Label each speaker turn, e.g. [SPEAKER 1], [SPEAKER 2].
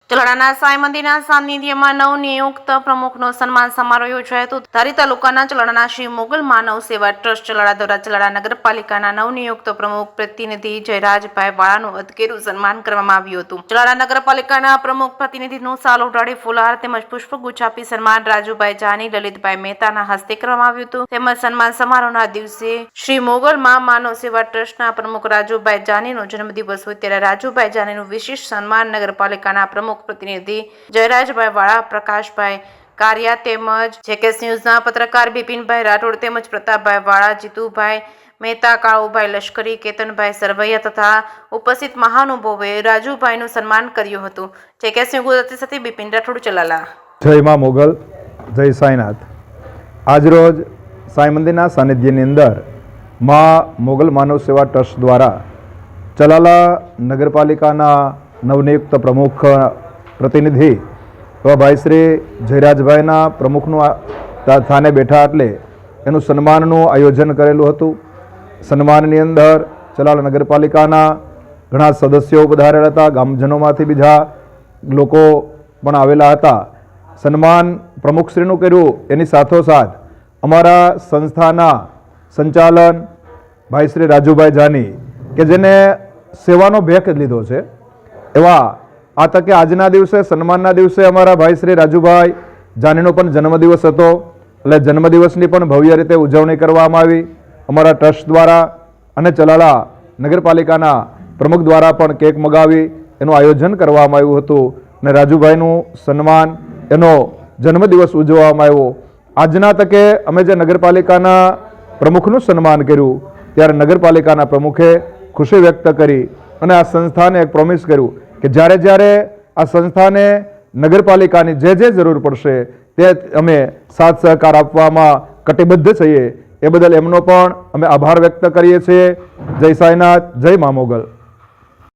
[SPEAKER 1] ચલાડાના સાંઈ મંદિરના સાનિધ્યમાં નવનિયુક્ત પ્રમુખનો સન્માન સમારોહ યોજાયો હતો। ધારી તાલુકાના ચલાડાના શ્રી મોગલ માનવ સેવા ટ્રસ્ટ ચલાડા દ્વારા ચલાડા નગરપાલિકાના નવનિયુક્ત પ્રમુખ પ્રતિનિધિ જયરાજભાઈ વાળાનું અધકેરું સન્માન કરવામાં આવ્યું હતું। ચલાડા નગરપાલિકાના પ્રમુખ પ્રતિનિધિનું સાલ ઉડાડી ફુલહાર તેમજ પુષ્પગુચ્છ આપી સન્માન રાજુભાઈ જાની, લલિતભાઈ મહેતાના હસ્તે કરવામાં આવ્યું હતું। તેમજ સન્માન સમારોહના દિવસે શ્રી મોગલમાં માનવ સેવા ટ્રસ્ટના પ્રમુખ રાજુભાઈ જાનીનો જન્મદિવસ હોય ત્યારે રાજુભાઈ જાનીનું વિશેષ સન્માન નગરપાલિકાના પ્રમુખ પ્રતિનિધિ જયરાજભાઈ વાળા, પ્રકાશભાઈ કારિયા તેમજ જેકેએસ ન્યૂઝના પત્રકાર બિપિનભાઈ રાઠોડ તેમજ પ્રતાપભાઈ વાળા, જીતુભાઈ મહેતા, કાળુભાઈ લશ્કરી, કેતનભાઈ સરવૈયા તથા ઉપસ્થિત મહાનુભાવોએ રાજુભાઈનું સન્માન કર્યું હતું। જેકેએસ ન્યૂઝ ગુજરાતી સાથે બિપિન રાઠોડ ચલાલા।
[SPEAKER 2] જય મા મોગલ, જય સાંઈનાથ। આજરોજ સાંઈ મંદિરના સાનિધ્યની અંદર મા મોગલ માનવ સેવા ટ્રસ્ટ દ્વારા ચલાલા નગરપાલિકાના નવનિયુક્ત પ્રમુખ પ્રતિનિધિ એવા ભાઈ શ્રી જયરાજભાઈના પ્રમુખનું સ્થાને બેઠા એટલે એનું સન્માનનું આયોજન કરેલું હતું। સન્માનની અંદર ચલાલા નગરપાલિકાના ઘણા સદસ્યો પધારેલા હતા, ગામજનોમાંથી બીજા લોકો પણ આવેલા હતા। સન્માન પ્રમુખશ્રીનું કર્યું એની સાથોસાથ અમારા સંસ્થાના સંચાલન ભાઈ શ્રી રાજુભાઈ જાની કે જેને સેવાનો ભેખ લીધો છે એવા આ તકે આજના દિવસે સન્માનના દિવસે અમારા ભાઈ શ્રી રાજુભાઈ જાનીનો પણ જન્મદિવસ હતો એટલે જન્મદિવસની પણ ભવ્ય રીતે ઉજવણી કરવામાં આવી અમારા ટ્રસ્ટ દ્વારા અને ચલાલા નગરપાલિકાના પ્રમુખ દ્વારા પણ કેક મગાવી એનું આયોજન કરવામાં આવ્યું હતું અને રાજુભાઈનું સન્માન એનો જન્મદિવસ ઉજવવામાં આવ્યો। આજના તકે અમે જે નગરપાલિકાના પ્રમુખનું સન્માન કર્યું ત્યારે નગરપાલિકાના પ્રમુખે ખુશી વ્યક્ત કરી અને આ સંસ્થાને એક પ્રોમિસ કર્યું કે જ્યારે જ્યારે આ સંસ્થાને નગરપાલિકાની જે જે જરૂર પડશે તે અમે સાથ સહકાર આપવામાં કટિબદ્ધ છીએ। એ બદલ એમનો પણ અમે આભાર વ્યક્ત કરીએ છીએ। જય સાંઈનાથ, જય મા મોગલ।